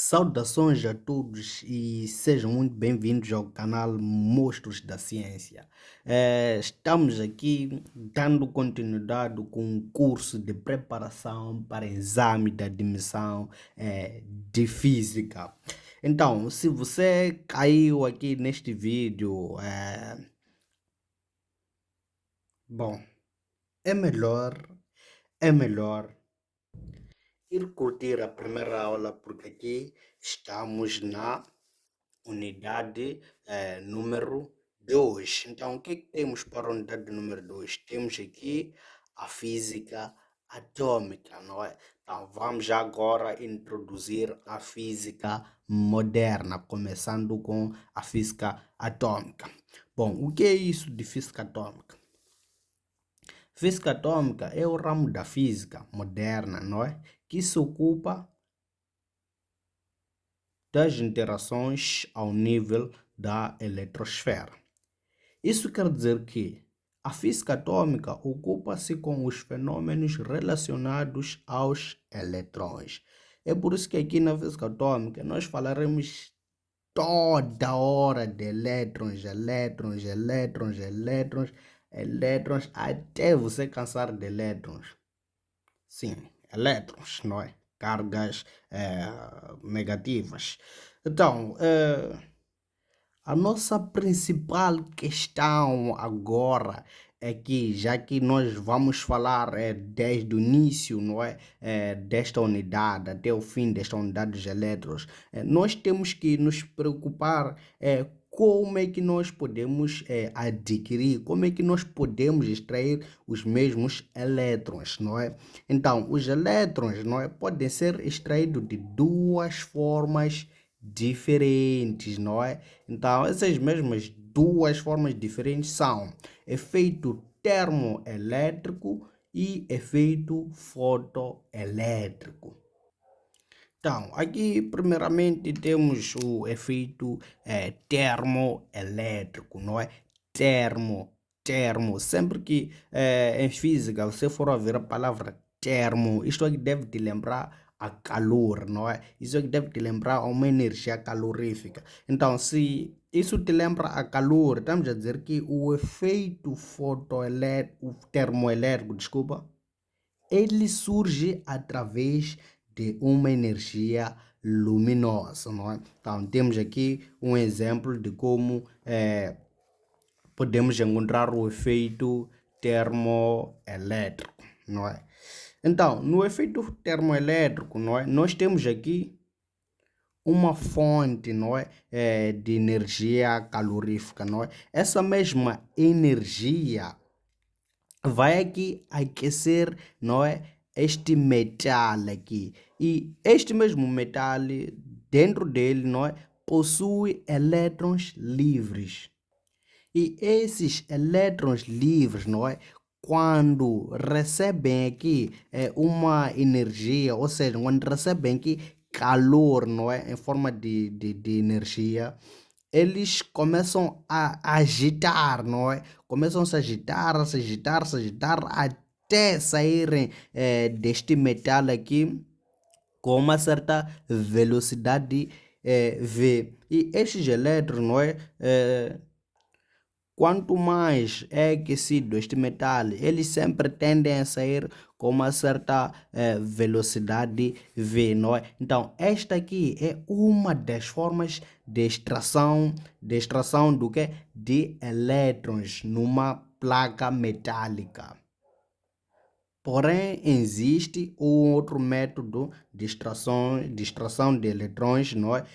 Saudações a todos e sejam muito bem-vindos ao canal Monstros da Ciência. Estamos aqui dando continuidade com um curso de preparação para exame de admissão de Física. Então, se você caiu aqui neste vídeo, bom, é melhor, é melhor ir curtir a primeira aula porque aqui estamos na unidade número 2. Então, o que é que temos para a unidade número 2? Temos aqui a física atômica, não é? Então, vamos agora introduzir a física moderna, começando com a física atômica. Bom, o que é isso de física atômica? Física atômica é o ramo da física moderna, não é? Que se ocupa das interações ao nível da eletrosfera. Isso quer dizer que a física atômica ocupa-se com os fenômenos relacionados aos eletrões. É por isso que aqui na física atômica nós falaremos toda hora de elétrons, elétrons, elétrons, elétrons, elétrons, até você cansar de elétrons. Sim, elétrons, não é? Cargas negativas. Então, a nossa principal questão agora é que, já que nós vamos falar desde o início, não é, desta unidade até o fim desta unidade dos elétrons, nós temos que nos preocupar como é que nós podemos adquirir, como é que nós podemos extrair os mesmos elétrons, não é? Então, os elétrons, não é, podem ser extraídos de duas formas diferentes, não é? Então, essas mesmas duas formas diferentes são efeito termoelétrico e efeito fotoelétrico. Então, aqui primeiramente temos o efeito termoelétrico, não é? Termo. Sempre que em física você for ouvir a palavra termo, isto aqui deve te lembrar a calor, não é? Isso aqui deve te lembrar a uma energia calorífica. Então, se isso te lembra a calor, estamos a dizer que o efeito fotoelétrico, o termoelétrico, desculpa, ele surge através de uma energia luminosa, não é? Então, temos aqui um exemplo de como podemos encontrar o efeito termoelétrico, não é? Então, no efeito termoelétrico, não é? Nós temos aqui uma fonte, não é? De energia calorífica, não é? Essa mesma energia vai aqui aquecer, não é? Este metal aqui. E este mesmo metal, dentro dele, não é? Possui elétrons livres. E esses elétrons livres, não é? Quando recebem aqui uma energia, ou seja, quando recebem aqui calor, não é? Em forma de energia, eles começam a agitar, não é? Começam a se agitar, a se agitar, a se agitar, até saírem deste metal aqui com uma certa velocidade V. E estes elétrons, não é? Quanto mais é aquecido este metal, eles sempre tendem a sair com uma certa velocidade V, não é? Então, esta aqui é uma das formas de extração do que? De elétrons numa placa metálica. Porém, existe um outro método de extração de eletrões, não é?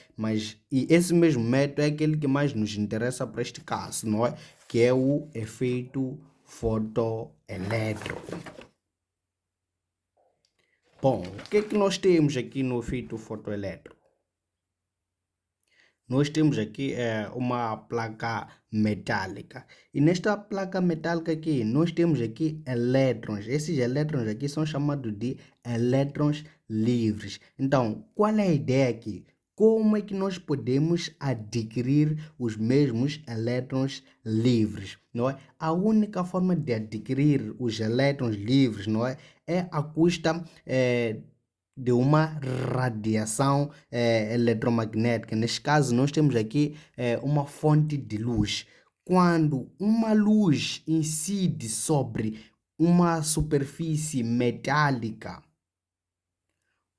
E esse mesmo método é aquele que mais nos interessa para este caso, não é? Que é o efeito fotoelétrico. Bom, o que é que nós temos aqui no efeito fotoelétrico? Nós temos aqui uma placa metálica. E nesta placa metálica aqui, nós temos aqui elétrons. Esses elétrons aqui são chamados de elétrons livres. Então, qual é a ideia aqui? Como é que nós podemos adquirir os mesmos elétrons livres, não é? A única forma de adquirir os elétrons livres, não é? É a custa de uma radiação eletromagnética. Neste caso, nós temos aqui uma fonte de luz. Quando uma luz incide sobre uma superfície metálica,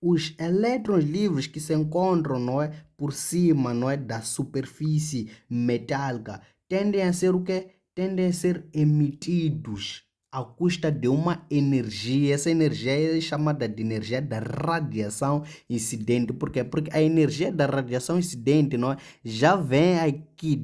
os elétrons livres que se encontram, não é, por cima, não é, da superfície metálica tendem a ser o quê? Tendem a ser emitidos à custa de uma energia. Essa energia é chamada de energia da radiação incidente. Por quê? Porque a energia da radiação incidente, não é, já vem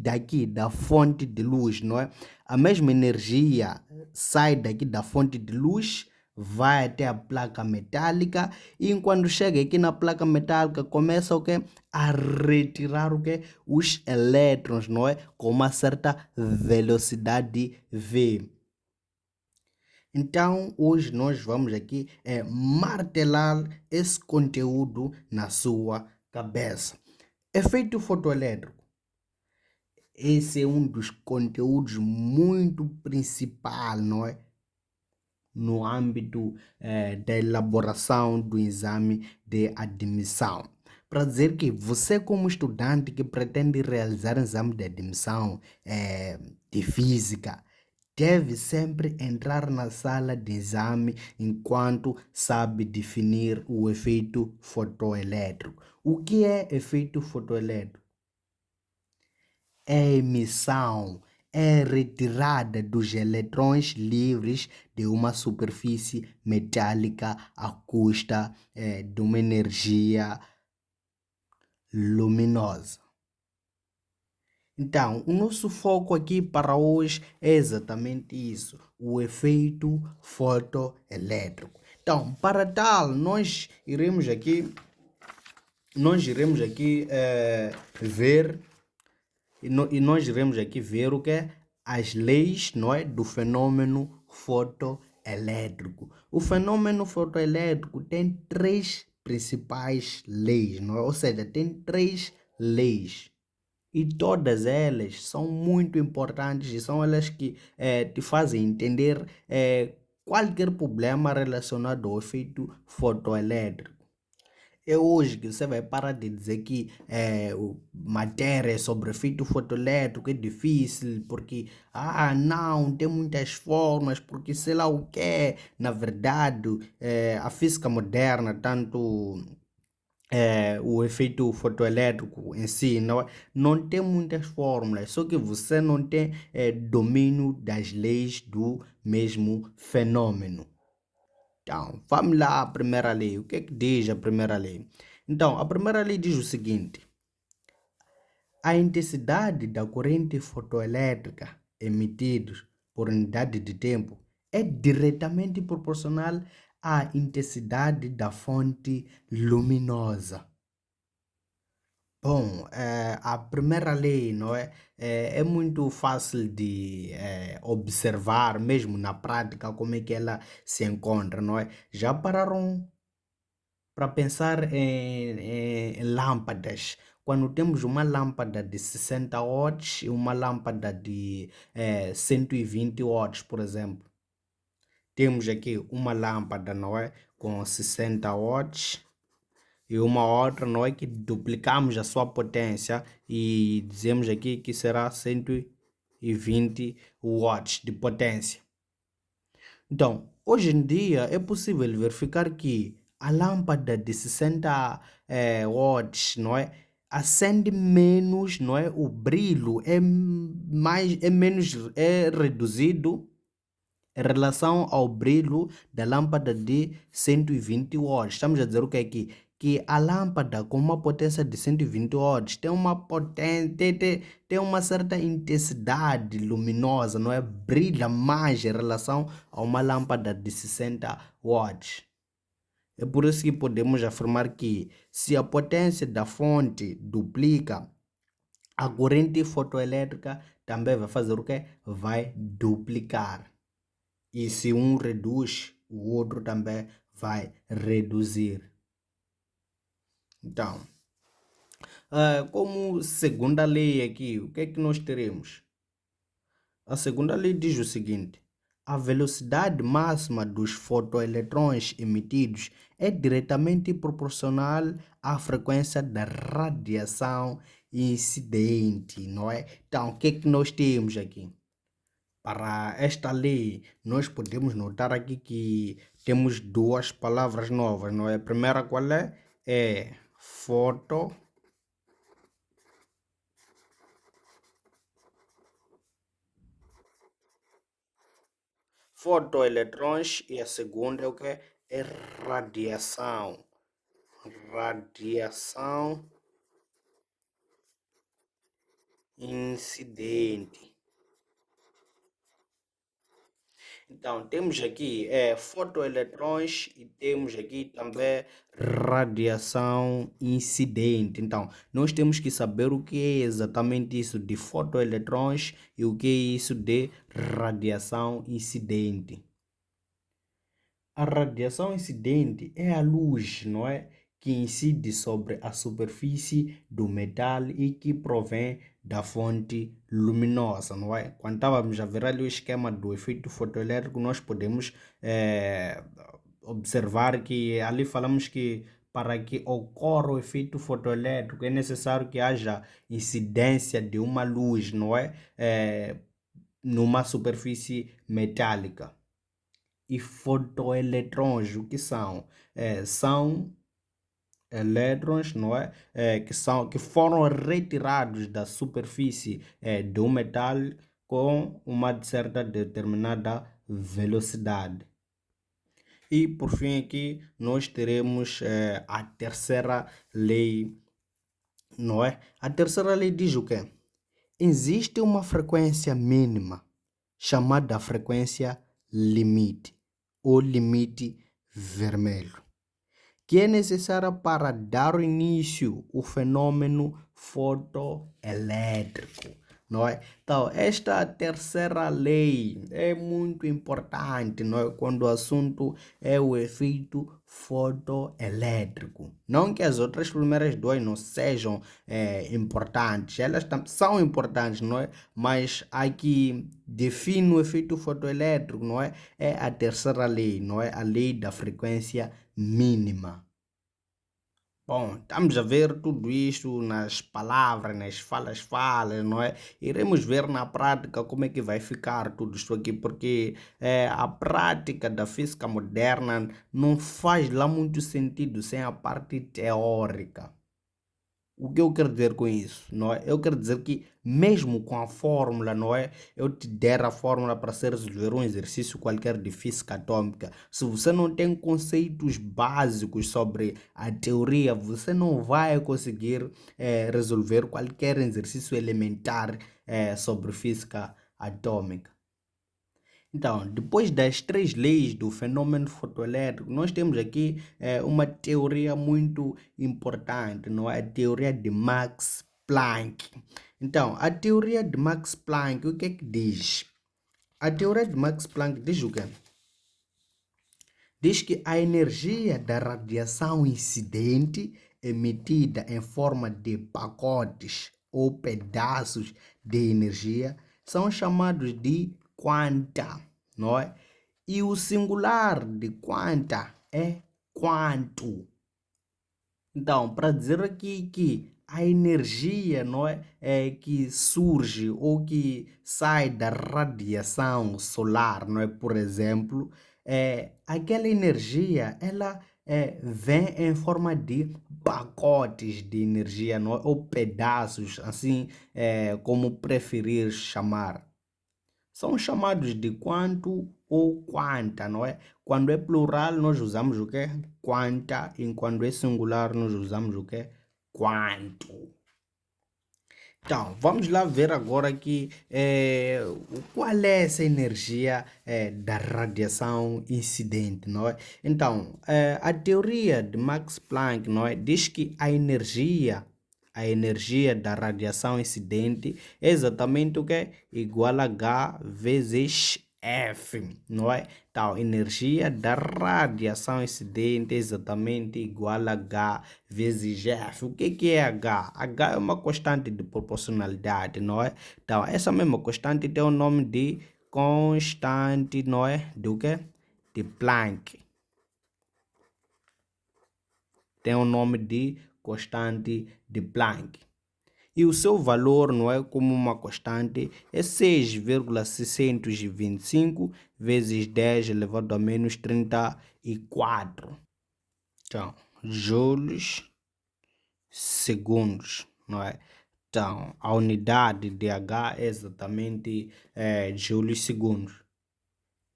daqui da fonte de luz, não é? A mesma energia sai daqui da fonte de luz, vai até a placa metálica e quando chega aqui na placa metálica começa o quê? A retirar o quê? Os elétrons, não é? Com uma certa velocidade v. Então, hoje nós vamos aqui martelar esse conteúdo na sua cabeça. Efeito fotoelétrico. Esse é um dos conteúdos muito principal, não é? No âmbito da elaboração do exame de admissão. Para dizer que você, como estudante que pretende realizar o exame de admissão de física, deve sempre entrar na sala de exame enquanto sabe definir o efeito fotoelétrico. O que é efeito fotoelétrico? É emissão, é retirada dos eletrões livres de uma superfície metálica à custa de uma energia luminosa. Então, o nosso foco aqui para hoje é exatamente isso, o efeito fotoelétrico. Então, para tal, nós iremos aqui ver nós iremos aqui ver o que é as leis, não é, do fenômeno fotoelétrico. O fenômeno fotoelétrico tem três principais leis, não é? Ou seja, tem três leis. E todas elas são muito importantes e são elas que te fazem entender qualquer problema relacionado ao efeito fotoelétrico. É hoje que você vai parar de dizer que matéria sobre efeito fotoelétrico é difícil, porque, não, tem muitas formas, porque sei lá o que. Na verdade, a física moderna, tanto o efeito fotoelétrico em si, não tem muitas fórmulas, só que você não tem domínio das leis do mesmo fenômeno. Então, vamos lá à primeira lei. O que é que diz a primeira lei? Então, a primeira lei diz o seguinte: a intensidade da corrente fotoelétrica emitida por unidade de tempo é diretamente proporcional à intensidade da fonte luminosa. Bom, a primeira lei, não é? É muito fácil de observar, mesmo na prática, como é que ela se encontra, não é? Já pararam para pensar em lâmpadas? Quando temos uma lâmpada de 60 watts e uma lâmpada de 120 watts, por exemplo. Temos aqui uma lâmpada, não é? Com 60 watts e uma outra, não é, que duplicamos a sua potência e dizemos aqui que será 120 watts de potência. Então, hoje em dia é possível verificar que a lâmpada de 60 watts, não é, acende menos, não é, o brilho é reduzido em relação ao brilho da lâmpada de 120 watts. Estamos a dizer o que é aqui? Que a lâmpada com uma potência de 120 watts tem uma potência, tem uma certa intensidade luminosa, não é? Brilha mais em relação a uma lâmpada de 60 watts. É por isso que podemos afirmar que se a potência da fonte duplica, a corrente fotoelétrica também vai fazer o quê? Vai duplicar. E se um reduz, o outro também vai reduzir. Então, como segunda lei aqui, o que é que nós teremos? A segunda lei diz o seguinte: a velocidade máxima dos fotoeletrões emitidos é diretamente proporcional à frequência da radiação incidente, não é? Então, o que é que nós temos aqui? Para esta lei, nós podemos notar aqui que temos duas palavras novas, não é? A primeira qual é? É fotoeletrões e a segunda é o que? É radiação. Radiação incidente. Então, temos aqui fotoeletrões e temos aqui também radiação incidente. Então, nós temos que saber o que é exatamente isso de fotoeletrões e o que é isso de radiação incidente. A radiação incidente é a luz, não é? Que incide sobre a superfície do metal e que provém da fonte luminosa, não é? Quando estávamos a ver ali o esquema do efeito fotoelétrico, nós podemos observar que ali falamos que para que ocorra o efeito fotoelétrico é necessário que haja incidência de uma luz, não é? Numa superfície metálica. E fotoeletrões, o que são? São elétrons, não é? Que foram retirados da superfície do metal com uma certa determinada velocidade. E por fim aqui nós teremos a terceira lei, não é? A terceira lei diz o quê? Existe uma frequência mínima chamada frequência limite ou limite vermelho, que é necessária para dar início ao fenômeno fotoelétrico, não é? Então, esta terceira lei é muito importante, não é? Quando o assunto é o efeito fotoelétrico. Não que as outras primeiras duas não sejam importantes, elas são importantes, não é? Mas a que define o efeito fotoelétrico, não é? É a terceira lei, não é? A lei da frequência mínima. Bom, estamos a ver tudo isto nas palavras, nas falas, não é? Iremos ver na prática como é que vai ficar tudo isto aqui, porque a prática da física moderna não faz lá muito sentido sem a parte teórica. O que eu quero dizer com isso, não é? Eu quero dizer que mesmo com a fórmula, não é? Eu te der a fórmula para se resolver um exercício qualquer de física atômica. Se você não tem conceitos básicos sobre a teoria, você não vai conseguir resolver qualquer exercício elementar sobre física atômica. Então, depois das três leis do fenômeno fotoelétrico, nós temos aqui uma teoria muito importante, não é? A teoria de Max Planck. Então, a teoria de Max Planck, o que é que diz? A teoria de Max Planck diz o quê? Diz que a energia da radiação incidente emitida em forma de pacotes ou pedaços de energia são chamados de quanta, não é? E o singular de quanta é quanto. Então, para dizer aqui que a energia, não é que surge ou que sai da radiação solar, não é? Por exemplo, aquela energia, ela vem em forma de pacotes de energia, não é? Ou pedaços, assim como preferir chamar. São chamados de quanto ou quanta, não é? Quando é plural, nós usamos o quê? Quanta. E quando é singular, nós usamos o quê? Quanto. Então, vamos lá ver agora aqui qual é essa energia da radiação incidente, não é? Então, a teoria de Max Planck, não é, diz que a energia da radiação incidente é exatamente o que é igual a H vezes F, não é? Então, energia da radiação incidente é exatamente igual a H vezes F. O que é H? H é uma constante de proporcionalidade, não é? Então, essa mesma constante tem o nome de constante, não é? Do quê? De Planck. Tem o nome de constante de Planck. E o seu valor, não é, como uma constante, é 6,625 vezes 10 elevado a menos 34. Então, joules segundos, não é? Então, a unidade de H é exatamente joules segundos.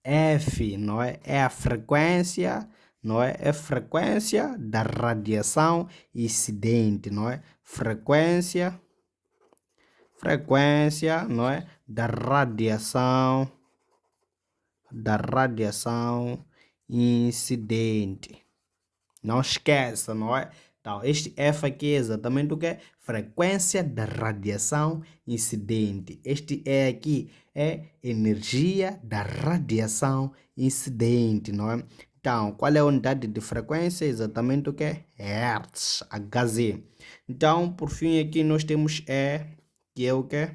F, não é? É a frequência, não é? É a frequência da radiação incidente, não é? Frequência, não é? Da radiação incidente. Não esqueça, não é? Então, este F aqui é exatamente o que é? Frequência da radiação incidente. Este E aqui é energia da radiação incidente, não é? Então, qual é a unidade de frequência? Exatamente o que é? Hertz, Hz. Então, por fim, aqui nós temos E, que é o que?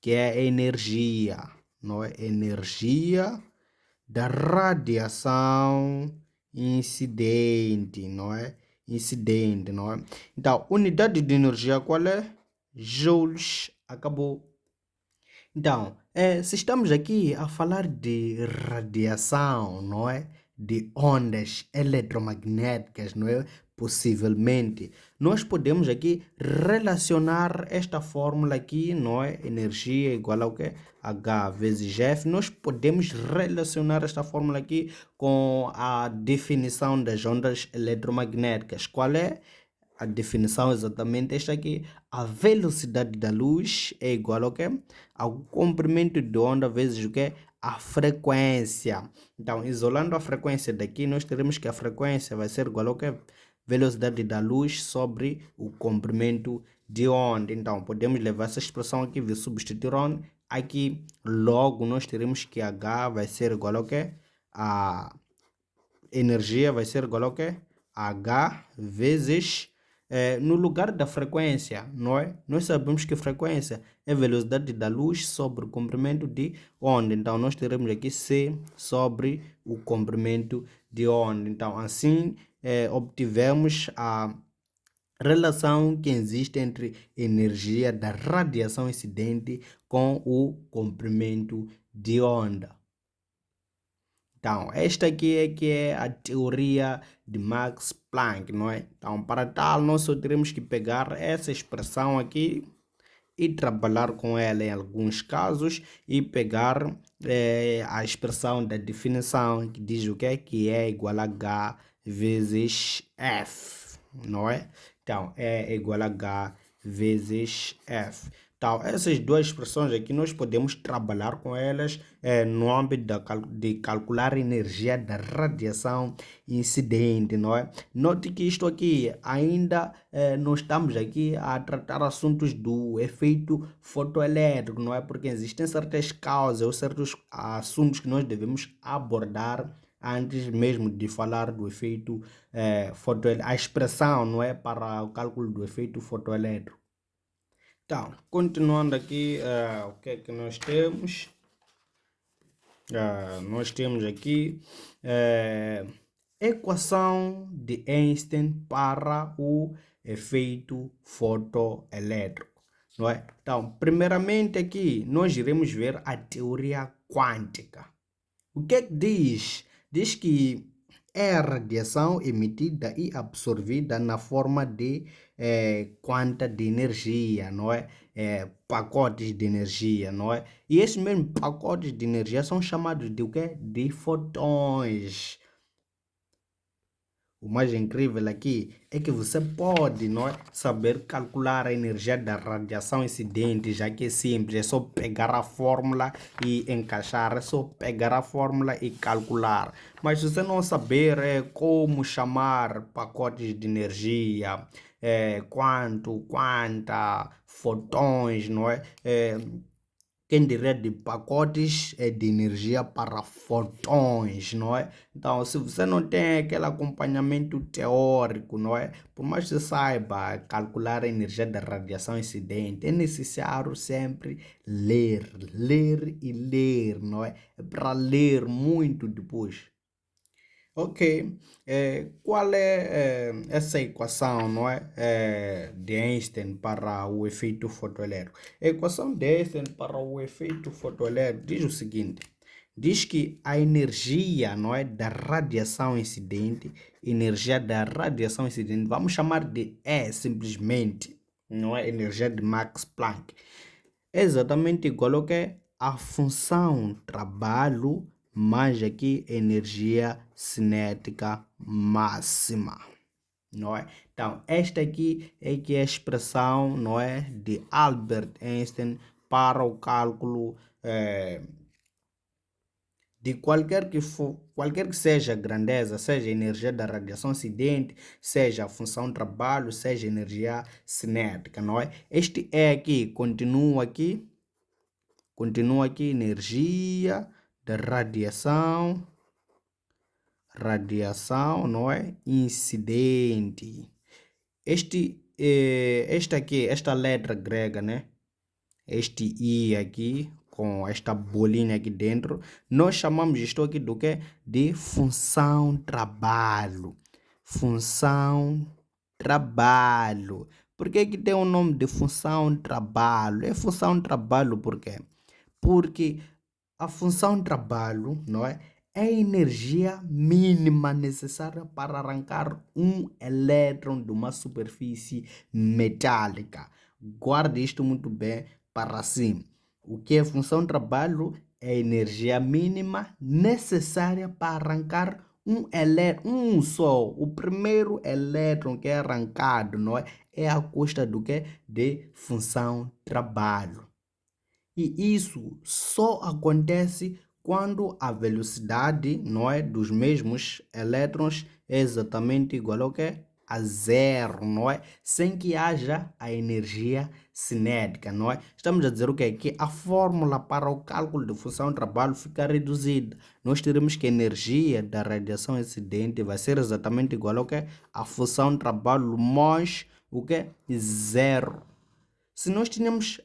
Que é energia, não é? Energia da radiação incidente, não é? Incidente, não é? Então, unidade de energia qual é? Joules. Acabou. Então, se estamos aqui a falar de radiação, não é? De ondas eletromagnéticas, não é? Possivelmente, nós podemos aqui relacionar esta fórmula aqui, não é? Energia igual ao que? H vezes F. Nós podemos relacionar esta fórmula aqui com a definição das ondas eletromagnéticas. Qual é? A definição é exatamente esta aqui. A velocidade da luz é igual ao quê? Ao comprimento de onda vezes o quê? A frequência. Então, isolando a frequência daqui, nós teremos que a frequência vai ser igual ao quê? Velocidade da luz sobre o comprimento de onda. Então, podemos levar essa expressão aqui, vir substituir onde? Aqui, logo, nós teremos que H vai ser igual ao quê? A energia vai ser igual ao quê? H vezes no lugar da frequência, não é? Nós sabemos que frequência é velocidade da luz sobre o comprimento de onda. Então, nós teremos aqui C sobre o comprimento de onda. Então, assim, obtivemos a relação que existe entre energia da radiação incidente com o comprimento de onda. Então, esta aqui é que é a teoria de Max Planck, não é? Então, para tal, nós só teremos que pegar essa expressão aqui e trabalhar com ela em alguns casos e pegar a expressão da definição que diz o que é? Que é igual a H vezes F, não é? Então, é igual a H vezes F. Então, essas duas expressões aqui nós podemos trabalhar com elas no âmbito de calcular a energia da radiação incidente, não é? Note que isto aqui ainda não estamos aqui a tratar assuntos do efeito fotoelétrico, não é? Porque existem certas causas ou certos assuntos que nós devemos abordar antes mesmo de falar do efeito fotoelétrico, a expressão, não é? Para o cálculo do efeito fotoelétrico. Então, continuando aqui, o que é que nós temos? Nós temos aqui equação de Einstein para o efeito fotoelétrico, não é? Então, primeiramente aqui, nós iremos ver a teoria quântica. O que é que diz? Diz que é a radiação emitida e absorvida na forma de quanta de energia, não é? Pacotes de energia, não é? E esses mesmos pacotes de energia são chamados de o quê? De fotões. O mais incrível aqui é que você pode, não é, saber calcular a energia da radiação incidente, já que é simples, é só pegar a fórmula e encaixar, é só pegar a fórmula e calcular. Mas se você não saber como chamar pacotes de energia, quanta, fotões, não é? quem diria de pacotes de energia para fotões, não é? Então, se você não tem aquele acompanhamento teórico, não é? Por mais que você saiba calcular a energia da radiação incidente, é necessário sempre ler, ler e ler, não é? É para ler muito depois. Ok, qual é essa equação, não é, de Einstein para o efeito fotoelétrico? A equação de Einstein para o efeito fotoelétrico diz o seguinte, diz que a energia, não é, da radiação incidente, vamos chamar de E simplesmente, não é, energia de Max Planck, é exatamente igual ao que a função trabalho mais aqui energia cinética máxima, não é? Então, esta aqui é que é a expressão, não é, de Albert Einstein para o cálculo de qualquer que seja a grandeza, seja a energia da radiação incidente, seja a função trabalho, seja a energia cinética, não é? Este é aqui, continua aqui, energia da radiação, não é? Incidente. Esta aqui, esta letra grega, né? Este I aqui, com esta bolinha aqui dentro, nós chamamos isto aqui do que? De função trabalho. Função trabalho. Por que que tem o nome de função trabalho? É função trabalho por quê? Porque a função trabalho, não é? É a energia mínima necessária para arrancar um elétron de uma superfície metálica. Guarde isto muito bem para si. O que é função trabalho? É a energia mínima necessária para arrancar um elétron, um só. O primeiro elétron que é arrancado, não é? É a custa do que? De função trabalho. E isso só acontece quando a velocidade, não é, dos mesmos elétrons é exatamente igual ao que? A zero, não é? Sem que haja a energia cinética, não é? Estamos a dizer o quê? Que a fórmula para o cálculo de função de trabalho fica reduzida. Nós teremos que a energia da radiação incidente vai ser exatamente igual ao que? A função de trabalho mais o que? Zero. Se nós tínhamos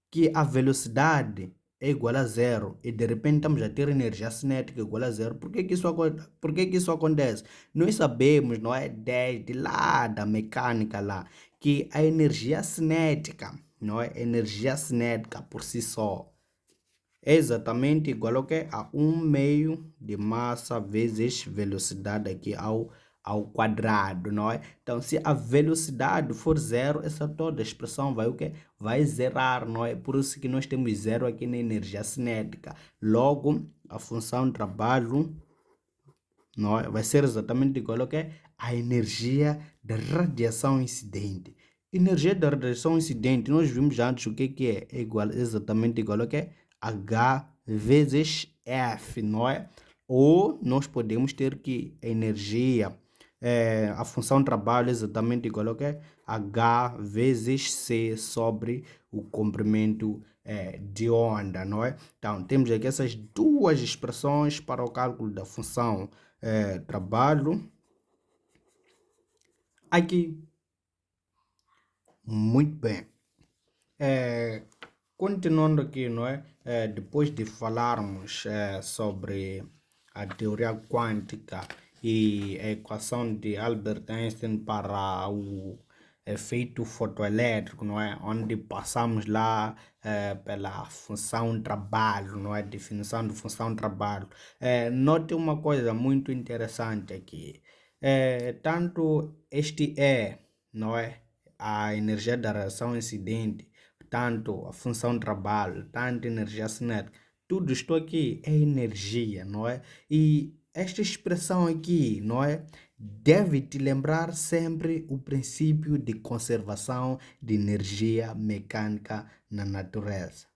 que a velocidade é igual a zero e de repente estamos a ter energia cinética igual a zero. Por que que isso acontece? Nós sabemos, não é, desde lá da mecânica lá, que a energia cinética, não é, energia cinética por si só é exatamente igual ao que? A 1 meio de massa vezes velocidade aqui ao quadrado, não é? Então, se a velocidade for zero, essa toda expressão vai o quê? Vai zerar, não é? Por isso que nós temos zero aqui na energia cinética. Logo, a função de trabalho, não é? Vai ser exatamente igual ao quê? A energia da radiação incidente. Energia da radiação incidente, nós vimos antes o que é? É igual, exatamente igual ao quê? H vezes F, não é? Ou nós podemos ter que a energia, a função trabalho é exatamente igual ao que? H vezes C sobre o comprimento de onda, não é? Então, temos aqui essas duas expressões para o cálculo da função trabalho. Aqui, muito bem. Continuando aqui, não é? Depois de falarmos sobre a teoria quântica e a equação de Albert Einstein para o efeito fotoelétrico, não é? Onde passamos lá pela função trabalho, não é? Definição de função trabalho. Note uma coisa muito interessante aqui. Tanto este não é? A energia da radiação incidente, tanto a função de trabalho, tanto a energia cinética, tudo isto aqui é energia, não é? E esta expressão aqui, não é? Deve te lembrar sempre o princípio de conservação de energia mecânica na natureza.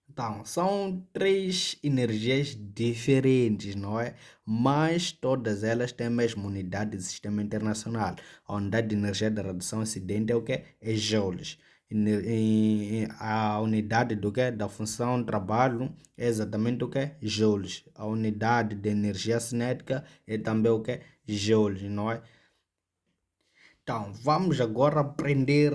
Então, são três energias diferentes, não é? Mas todas elas têm a mesma unidade de sistema internacional. A unidade de energia da radiação incidente é o que? É joules. A unidade do que? Da função trabalho é exatamente o que? Joules. A unidade de energia cinética é também o que? Joules, não é? Então, vamos agora aprender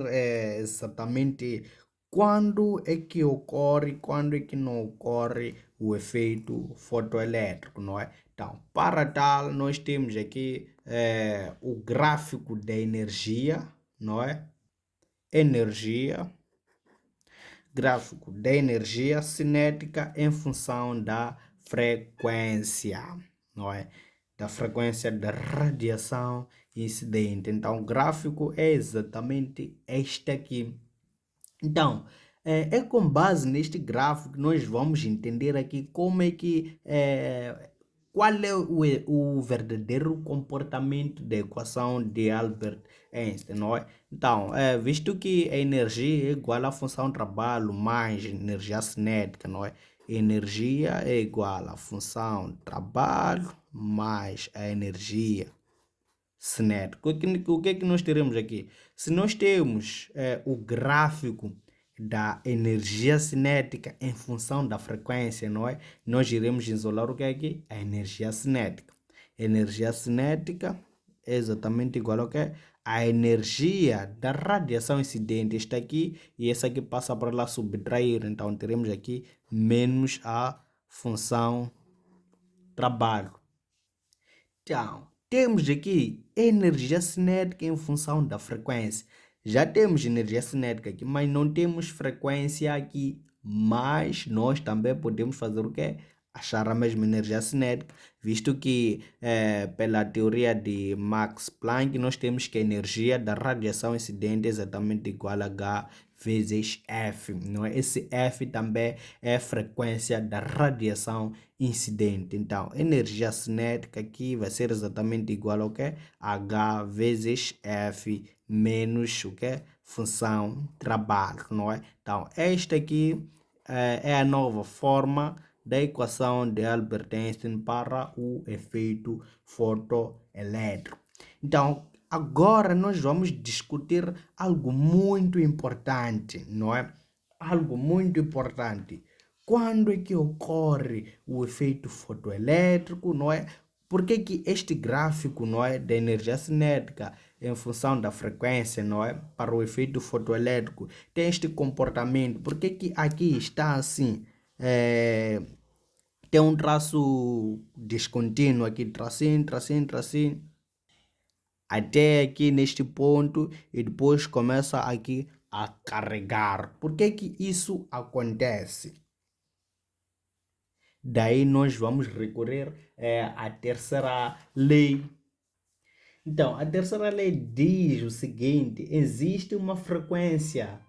exatamente quando é que ocorre, quando é que não ocorre o efeito fotoelétrico, não é? Então, para tal, nós temos aqui o gráfico da energia, não é? Energia, gráfico da energia cinética em função da frequência, não é? Da frequência da radiação incidente. Então, o gráfico é exatamente este aqui. Então, é com base neste gráfico que nós vamos entender aqui como é que qual é o verdadeiro comportamento da equação de Albert Einstein, não é? Então, visto que a energia é igual à função trabalho mais energia cinética, não é? Energia é igual à função trabalho mais a energia cinética. O que é que nós teremos aqui? Se nós temos o gráfico da energia cinética em função da frequência, não é? Nós iremos isolar o que é aqui? A energia cinética. Energia cinética é exatamente igual ao que? A energia da radiação incidente está aqui e essa aqui passa para lá subtrair. Então teremos aqui menos a função trabalho. Então, temos aqui energia cinética em função da frequência. Já temos energia cinética aqui, mas não temos frequência aqui. Mas nós também podemos fazer o quê? Achar a mesma energia cinética, visto que pela teoria de Max Planck nós temos que a energia da radiação incidente é exatamente igual a H vezes F, não é? Esse F também é a frequência da radiação incidente. Então, energia cinética aqui vai ser exatamente igual ao que? H vezes F menos o que? Função trabalho, não é? Então, esta aqui é a nova forma da equação de Albert Einstein para o efeito fotoelétrico. Então, agora nós vamos discutir algo muito importante, não é? Algo muito importante. Quando é que ocorre o efeito fotoelétrico, não é? Por que que este gráfico, não é, da energia cinética em função da frequência, não é, para o efeito fotoelétrico tem este comportamento? Por que que aqui está assim? Tem um traço descontínuo aqui, tracinho, tracinho, tracinho, até aqui neste ponto e depois começa aqui a carregar. Por que que isso acontece? Daí nós vamos recorrer à terceira lei. Então, a terceira lei diz o seguinte: existe uma frequência.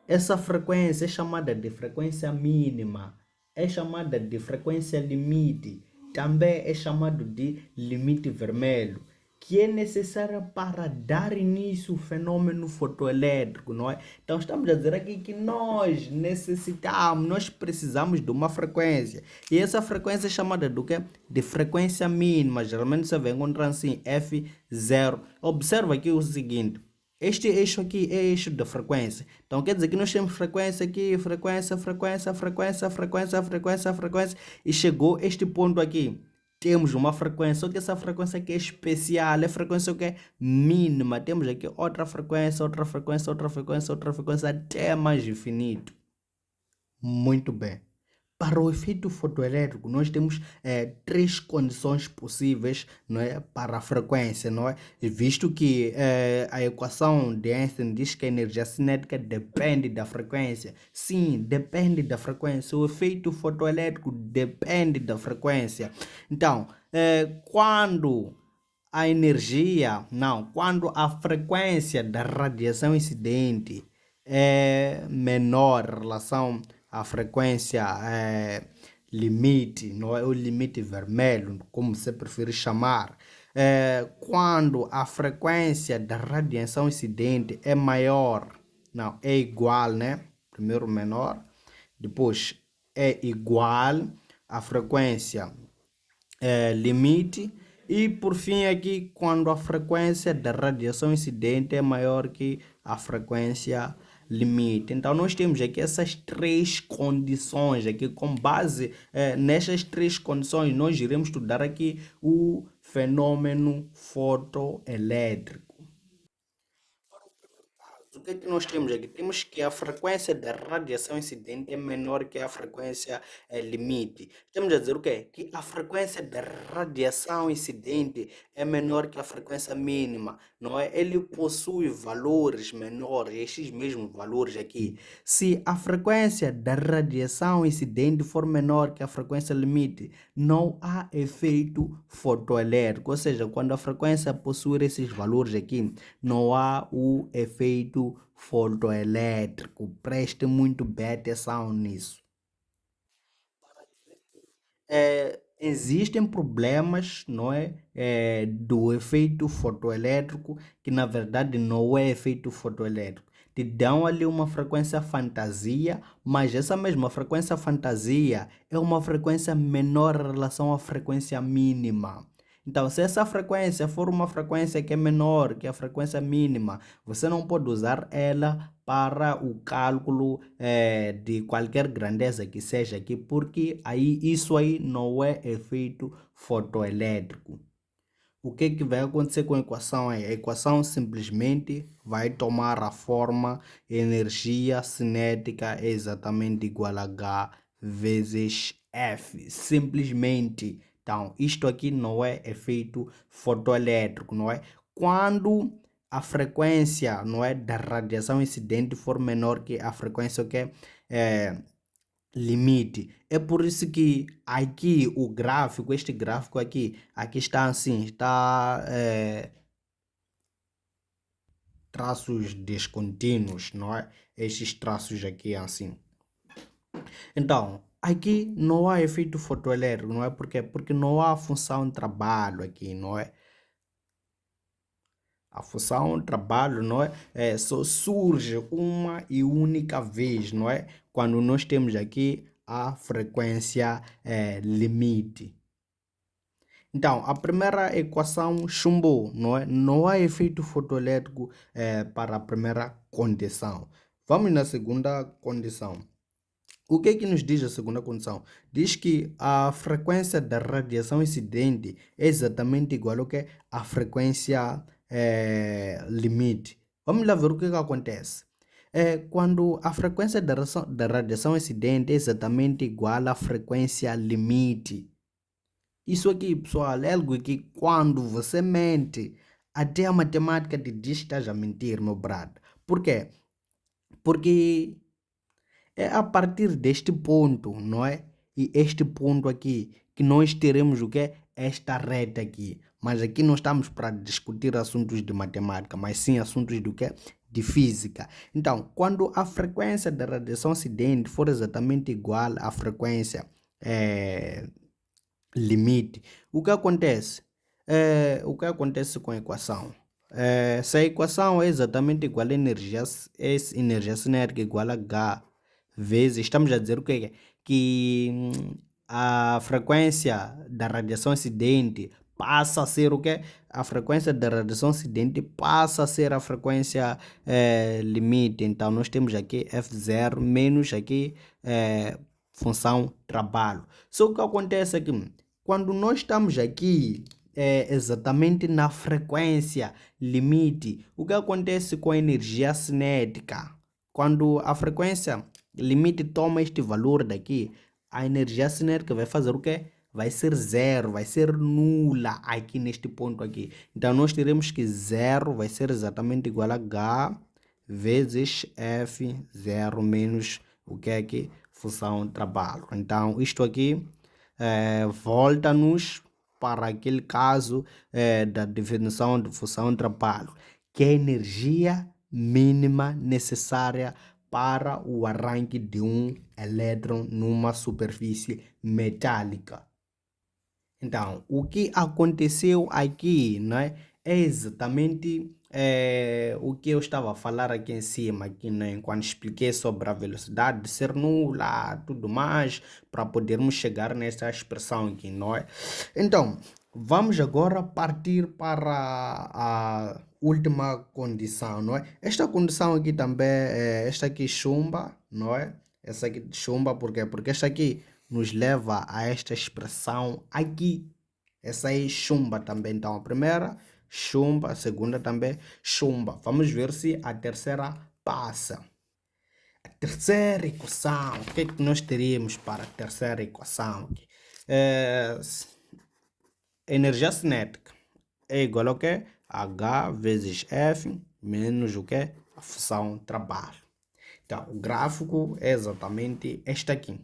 Essa frequência é chamada de frequência mínima, é chamada de frequência limite, também é chamado de limite vermelho, que é necessária para dar início ao fenômeno fotoelétrico, não é? Então estamos a dizer aqui que nós precisamos de uma frequência, e essa frequência é chamada do quê? De frequência mínima, geralmente você vai encontrar assim F0. Observa aqui o seguinte: este eixo aqui é eixo da frequência. Então quer dizer que nós temos frequência aqui, frequência, frequência, frequência, frequência, frequência, frequência. E chegou este ponto aqui. Temos uma frequência, só que essa frequência aqui é especial, é frequência que é mínima. Temos aqui outra frequência, outra frequência, outra frequência, outra frequência, até mais infinito. Muito bem. Para o efeito fotoelétrico, nós temos três condições possíveis, não é, para a frequência, não é? Visto que a equação de Einstein diz que a energia cinética depende da frequência. Sim, depende da frequência. O efeito fotoelétrico depende da frequência. Então, quando quando a frequência da radiação incidente é menor em relação à frequência limite, não é o limite vermelho, como você preferir chamar. Quando a frequência da radiação incidente é maior, não, é igual, né? Primeiro menor, depois é igual à frequência limite, e por fim aqui quando a frequência da radiação incidente é maior que a frequência limite. Então, nós temos aqui essas três condições aqui, com base nessas três condições, nós iremos estudar aqui o fenômeno fotoelétrico. O que é que nós temos aqui? Temos que a frequência da radiação incidente é menor que a frequência limite. Estamos a dizer o quê? Que a frequência da radiação incidente é menor que a frequência mínima, não é? Ele possui valores menores, esses mesmos valores aqui. Se a frequência da radiação incidente for menor que a frequência limite, não há efeito fotoelétrico, ou seja, quando a frequência possuir esses valores aqui, não há o efeito fotoelétrico. Preste muito bem atenção nisso. Existem problemas, não é, do efeito fotoelétrico, que na verdade não é efeito fotoelétrico. Te dão ali uma frequência fantasia, mas essa mesma frequência fantasia é uma frequência menor em relação à frequência mínima. Então, se essa frequência for uma frequência que é menor que a frequência mínima, você não pode usar ela para o cálculo de qualquer grandeza que seja aqui, porque aí isso aí não é efeito fotoelétrico. O que vai acontecer com a equação aí? A equação simplesmente vai tomar a forma energia cinética é exatamente igual a H vezes F. Simplesmente. Então, isto aqui não é efeito fotoelétrico, não é? Quando a frequência, não é, da radiação incidente for menor que a frequência que é limite. É por isso que aqui o gráfico, este gráfico aqui está assim, está traços descontínuos, não é? Estes traços aqui assim. Então, aqui não há efeito fotoelétrico, não é? Porque não há função de trabalho aqui, não é? A função trabalho, não é? Só surge uma e única vez, não é? Quando nós temos aqui a frequência limite. Então, a primeira equação chumbou, não é? Não há efeito fotoelétrico para a primeira condição. Vamos na segunda condição. O que é que nos diz a segunda condição? Diz que a frequência da radiação incidente é exatamente igual ao que a frequência limite. Vamos lá ver o que acontece. Quando a frequência da radiação incidente é exatamente igual à frequência limite. Isso aqui, pessoal, é algo que quando você mente, até a matemática te diz que estás a mentir, meu brado. Por quê? Porque é a partir deste ponto, não é? E este ponto aqui, que nós teremos o quê? Esta reta aqui. Mas aqui não estamos para discutir assuntos de matemática, mas sim assuntos do quê? De física. Então, quando a frequência da radiação acidente for exatamente igual à frequência limite, o que acontece? O que acontece com a equação? Se a equação é exatamente igual a energia cinética igual a H vezes, estamos a dizer o que é? Que a frequência da radiação incidente passa a ser o que? A frequência da radiação incidente passa a ser a frequência limite. Então, nós temos aqui F0 menos aqui função trabalho. Só que o que acontece aqui, quando nós estamos aqui exatamente na frequência limite, o que acontece com a energia cinética? Quando a frequência limite toma este valor daqui, a energia cinética vai fazer o quê? Vai ser zero, vai ser nula aqui neste ponto aqui. Então, nós teremos que zero vai ser exatamente igual a H vezes F0 menos o que é aqui? Função trabalho. Então, isto aqui volta-nos para aquele caso da definição de função trabalho, que é a energia mínima necessária para o arranque de um elétron numa superfície metálica. Então, o que aconteceu aqui, né, é exatamente o que eu estava a falar aqui em cima, aqui, né, quando expliquei sobre a velocidade de ser nula, tudo mais, para podermos chegar nessa expressão aqui, não é? Então, Vamos agora partir para a última condição, não é? Esta condição aqui também, esta aqui chumba, não é? Essa aqui chumba, por quê? Porque esta aqui nos leva a esta expressão aqui. Essa aí chumba também. Então, a primeira chumba, a segunda também chumba. Vamos ver se a terceira passa. A terceira equação, o que é que nós teríamos para a terceira equação aqui? Energia cinética é igual ao que? H vezes F menos o que? A função trabalho. Então, o gráfico é exatamente este aqui.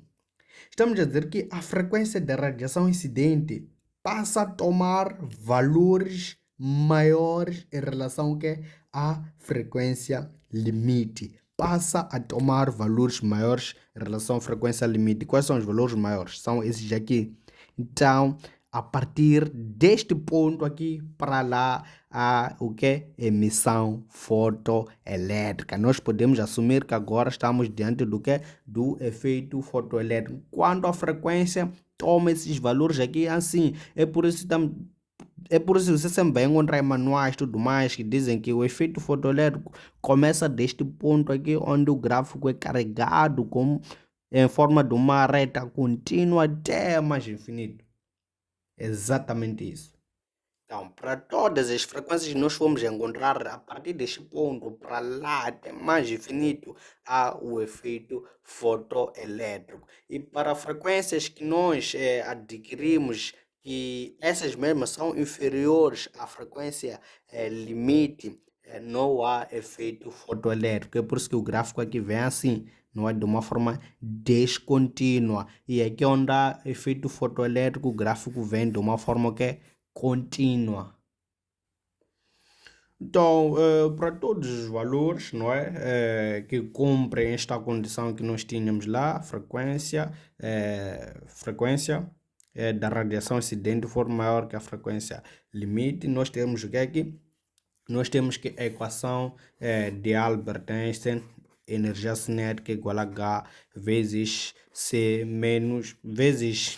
Estamos a dizer que a frequência da radiação incidente passa a tomar valores maiores em relação ao que? À frequência limite. Passa a tomar valores maiores em relação à frequência limite. Quais são os valores maiores? São esses aqui. Então, a partir deste ponto aqui para lá, há o que? Emissão fotoelétrica. Nós podemos assumir que agora estamos diante do que? Do efeito fotoelétrico. Quando a frequência toma esses valores aqui, assim, é por isso que você sempre encontra em manuais e tudo mais que dizem que o efeito fotoelétrico começa deste ponto aqui, onde o gráfico é carregado em forma de uma reta contínua até mais infinito. Exatamente isso. Então, para todas as frequências que nós fomos encontrar a partir deste ponto para lá até mais infinito, há o efeito fotoelétrico. E para frequências que nós adquirimos, que essas mesmas são inferiores à frequência limite, não há efeito fotoelétrico. É por isso que o gráfico aqui vem assim, não é de uma forma descontínua. E aqui onde há efeito fotoelétrico, o gráfico vem de uma forma que é contínua. Então, para todos os valores, não é, que cumprem esta condição que nós tínhamos lá, frequência da radiação incidente for maior que a frequência limite, nós temos o que aqui? Nós temos que a equação de Albert Einstein, energia cinética igual a H vezes C menos, vezes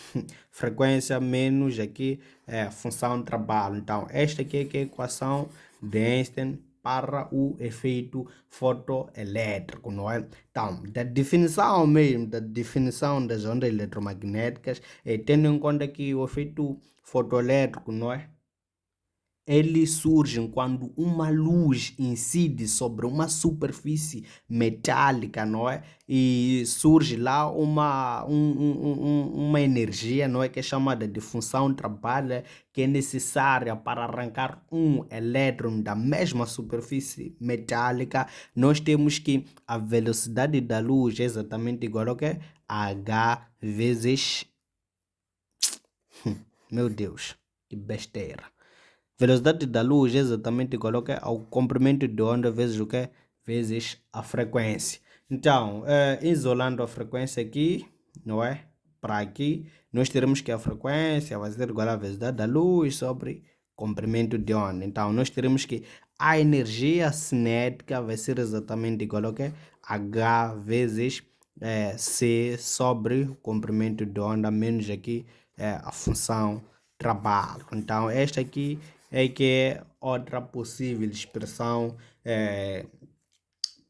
frequência menos aqui função de trabalho. Então, esta aqui é que é a equação de Einstein para o efeito fotoelétrico, não é? Então, da definição mesmo, da definição das ondas eletromagnéticas, tendo em conta que o efeito fotoelétrico, não é? Eles surgem quando uma luz incide sobre uma superfície metálica, não é? E surge lá uma energia, não é? Que é chamada de função de trabalho, que é necessária para arrancar um elétron da mesma superfície metálica. Nós temos que a velocidade da luz é exatamente igual ao que? H vezes... Meu Deus, que besteira. Velocidade da luz é exatamente igual ao comprimento de onda vezes o que? Vezes a frequência. Então, isolando a frequência aqui, não é? Para aqui, nós teremos que a frequência vai ser igual à velocidade da luz sobre comprimento de onda. Então, nós teremos que a energia cinética vai ser exatamente igual ao que? H vezes C sobre o comprimento de onda menos aqui a função trabalho. Então, esta aqui é que é outra possível expressão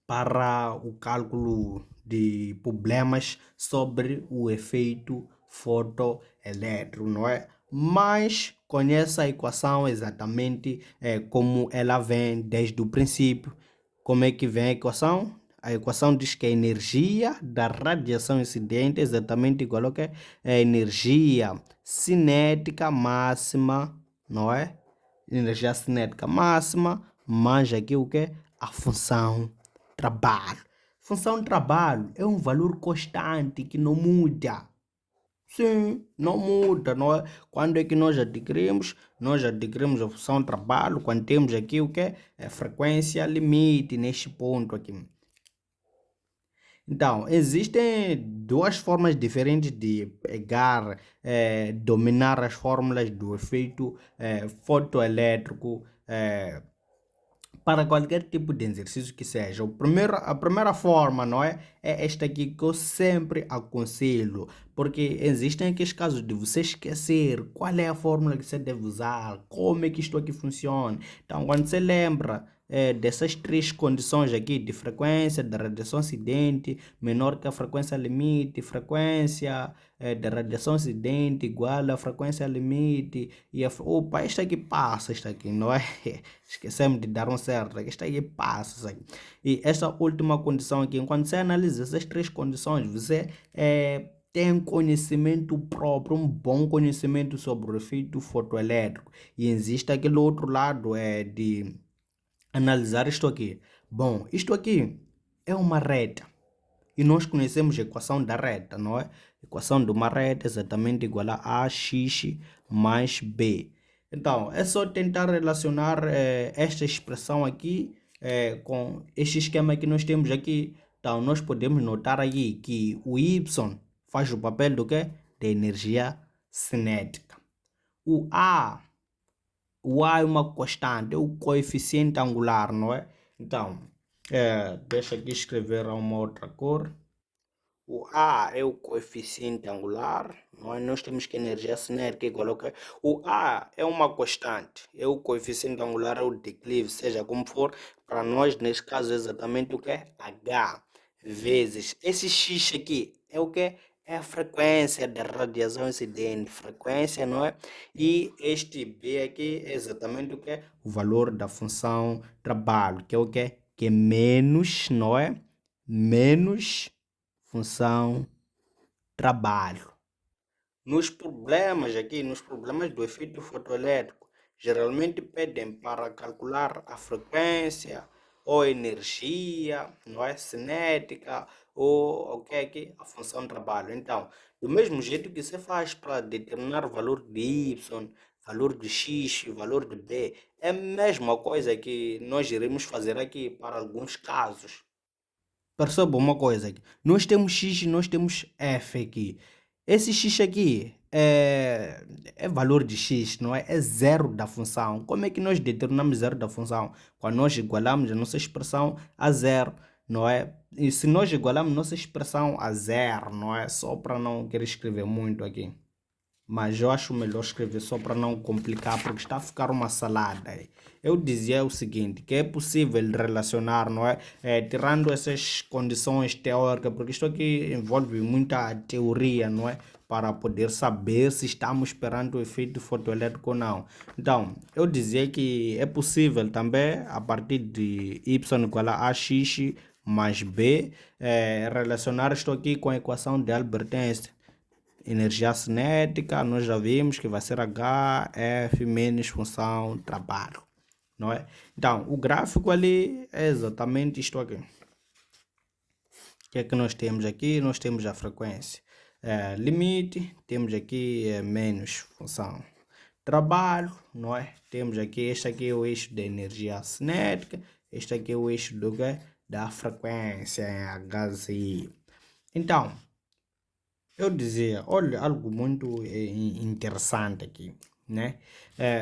para o cálculo de problemas sobre o efeito fotoelétrico, não é? Mas conheça a equação exatamente como ela vem desde o princípio. Como é que vem a equação? A equação diz que a energia da radiação incidente é exatamente igual ao que a energia cinética máxima, não é? Energia cinética máxima, mais aqui o que? A função trabalho. Função trabalho é um valor constante que não muda. Sim, não muda, não é? Quando é que nós adquirimos? Nós adquirimos a função trabalho quando temos aqui o que? É frequência limite neste ponto aqui. Então, existem duas formas diferentes de pegar, dominar as fórmulas do efeito fotoelétrico para qualquer tipo de exercício que seja. A primeira forma, não é? É esta aqui que eu sempre aconselho, porque existem aqueles casos de você esquecer qual é a fórmula que você deve usar, como é que isto aqui funciona. Então, quando você lembra dessas três condições aqui, de frequência, de radiação acidente, menor que a frequência limite, frequência de radiação acidente igual à frequência limite, e opa, isto aqui passa, isto aqui, não é? Esquecemos de dar um certo, isto aqui passa, isso aqui. E essa última condição aqui, quando você analisa essas três condições, você tem conhecimento próprio, um bom conhecimento sobre o efeito fotoelétrico. E existe aquele outro lado de analisar isto aqui. Bom, isto aqui é uma reta. E nós conhecemos a equação da reta, não é? A equação de uma reta é exatamente igual a AX mais B. Então, é só tentar relacionar esta expressão aqui com este esquema que nós temos aqui. Então, nós podemos notar aí que o Y faz o papel do quê? Da energia cinética. O A é uma constante, é o coeficiente angular, não é? Então, deixa aqui escrever uma outra cor. O A é o coeficiente angular, nós temos que a energia cinética é igual ao que o A é uma constante, é o coeficiente angular, é o declive, seja como for, para nós neste caso é exatamente o que é H vezes esse X aqui é o que é a frequência da radiação incidente, frequência, não é? E este B aqui é exatamente o que é o valor da função trabalho, que é o que é menos, não é? Menos função trabalho. Nos problemas aqui, nos problemas do efeito fotoelétrico, geralmente pedem para calcular a frequência ou energia, não é, cinética ou o que é que a função trabalho. Então, do mesmo jeito que você faz para determinar o valor de y, valor de x, valor de b, é a mesma coisa que nós iremos fazer aqui para alguns casos. Perceba uma coisa aqui. Nós temos X e nós temos F aqui. Esse X aqui é valor de X, não é? É zero da função. Como é que nós determinamos zero da função? Quando nós igualamos a nossa expressão a zero, não é? E se nós igualamos nossa expressão a zero, não é? Só para não querer escrever muito aqui. Mas eu acho melhor escrever só para não complicar, porque está a ficar uma salada. Eu dizia o seguinte, que é possível relacionar, não é? Tirando essas condições teóricas, porque isto aqui envolve muita teoria, não é? Para poder saber se estamos perante o efeito fotoelétrico ou não. Então, eu dizia que é possível também, a partir de y igual a ax mais b, relacionar isto aqui com a equação de Albert Einstein. Energia cinética, nós já vimos que vai ser HF menos função trabalho, não é? Então, o gráfico ali é exatamente isto aqui. O que é que nós temos aqui? Nós temos a frequência limite, temos aqui menos função trabalho, não é? Temos aqui, este aqui é o eixo da energia cinética, este aqui é o eixo da frequência em HZI. Então, eu dizia, olha, algo muito interessante aqui, né?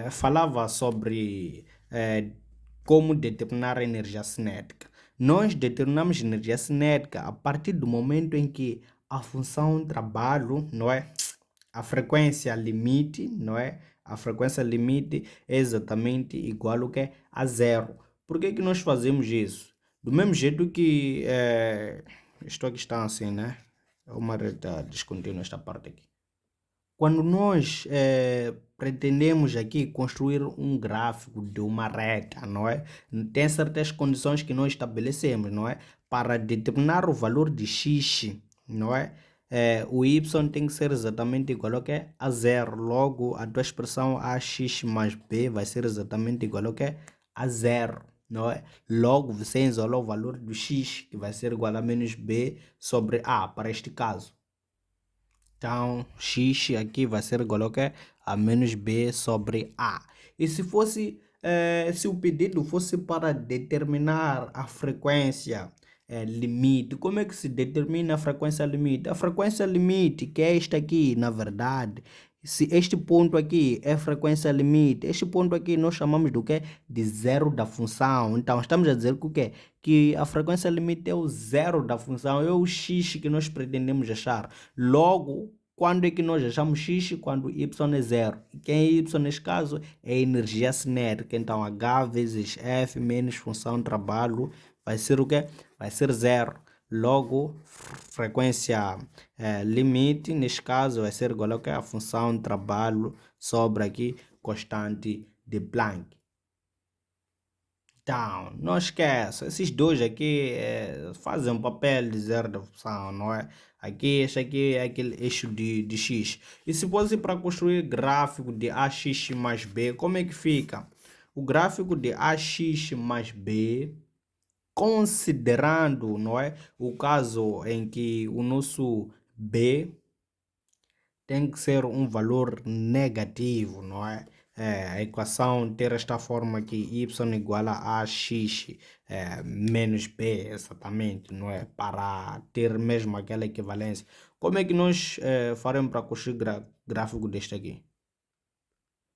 Falava sobre como determinar a energia cinética. Nós determinamos energia cinética a partir do momento em que a função trabalho, não é? A frequência limite, não é? A frequência limite é exatamente igual ao que a zero. Por que que nós fazemos isso? Do mesmo jeito que isto aqui está assim, né? É uma reta descontínua esta parte aqui. Quando nós pretendemos aqui construir um gráfico de uma reta, não é? Tem certas condições que nós estabelecemos, não é? Para determinar o valor de x, não é? O y tem que ser exatamente igual ao que a zero. Logo, a tua expressão ax mais b vai ser exatamente igual ao que a zero, não é? Logo, você isolou o valor do x, que vai ser igual a menos b sobre a, para este caso. Então, x aqui vai ser igual ao que? A menos b sobre a. E se fosse, se o pedido fosse para determinar a frequência limite. Como é que se determina a frequência limite? A frequência limite, que é esta aqui, na verdade, se este ponto aqui é frequência limite, este ponto aqui nós chamamos do quê? De zero da função. Então, estamos a dizer que o quê? Que a frequência limite é o zero da função, é o x que nós pretendemos achar. Logo, quando é que nós achamos x? Quando y é zero. Quem é y neste caso? É a energia cinética. Então, H vezes F menos função trabalho vai ser o quê? Vai ser zero. Logo, frequência limite, neste caso, vai ser igual a função de trabalho sobre aqui constante de Planck. Então, não esqueça, esses dois aqui fazem um papel de zero da função, não é? Aqui, este aqui é aquele eixo de x. E se fosse para construir gráfico de ax mais b, como é que fica? O gráfico de ax mais b, considerando, não é, o caso em que o nosso b tem que ser um valor negativo, não é? A equação ter esta forma aqui, y igual a ax menos b, exatamente, não é? Para ter mesmo aquela equivalência. Como é que nós faremos para construir gráfico deste aqui?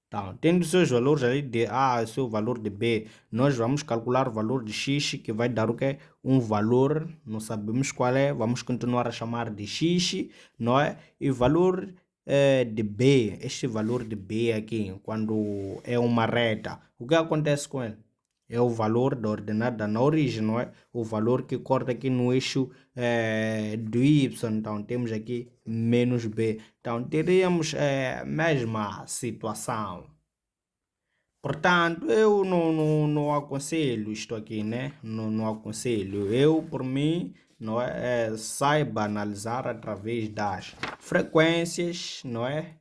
Então, tendo seus valores ali de A, seu valor de B, nós vamos calcular o valor de x, que vai dar o quê? Um valor, não sabemos qual é, vamos continuar a chamar de x, não é? E valor de B, este valor de B aqui, quando é uma reta, o que acontece com ele? É o valor da ordenada na origem, não é? O valor que corta aqui no eixo do y. Então, temos aqui menos b. Então, teríamos a mesma situação. Portanto, eu não aconselho isto aqui, né? Não aconselho. Eu, por mim, não é, saiba analisar através das frequências, não é?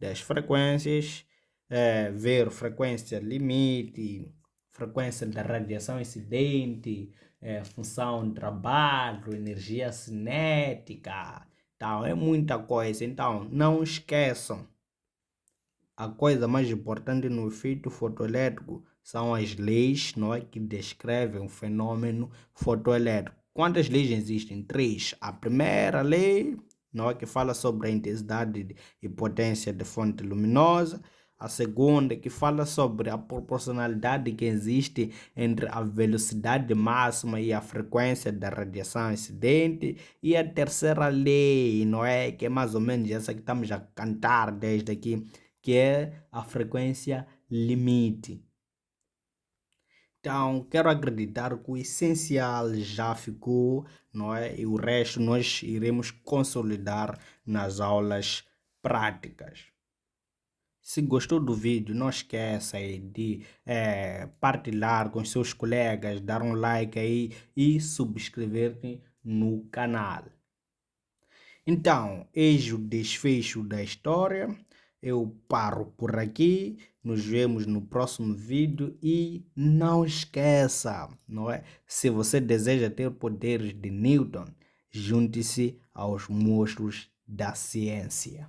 Das frequências, ver frequência limite, frequência da radiação incidente, função de trabalho, energia cinética. Então, é muita coisa. Então, não esqueçam. A coisa mais importante no efeito fotoelétrico são as leis, não é, que descrevem o fenômeno fotoelétrico. Quantas leis existem? 3. A primeira lei, não é, que fala sobre a intensidade e potência de fonte luminosa. A segunda, que fala sobre a proporcionalidade que existe entre a velocidade máxima e a frequência da radiação incidente. E a terceira lei, não é, que é mais ou menos essa que estamos a cantar desde aqui, que é a frequência limite. Então, quero acreditar que o essencial já ficou, não é? E o resto nós iremos consolidar nas aulas práticas. Se gostou do vídeo, não esqueça aí de partilhar com seus colegas, dar um like aí e subscrever-te no canal. Então, eis o desfecho da história. Eu paro por aqui. Nos vemos no próximo vídeo e não esqueça, não é? Se você deseja ter poderes de Newton, junte-se aos monstros da ciência.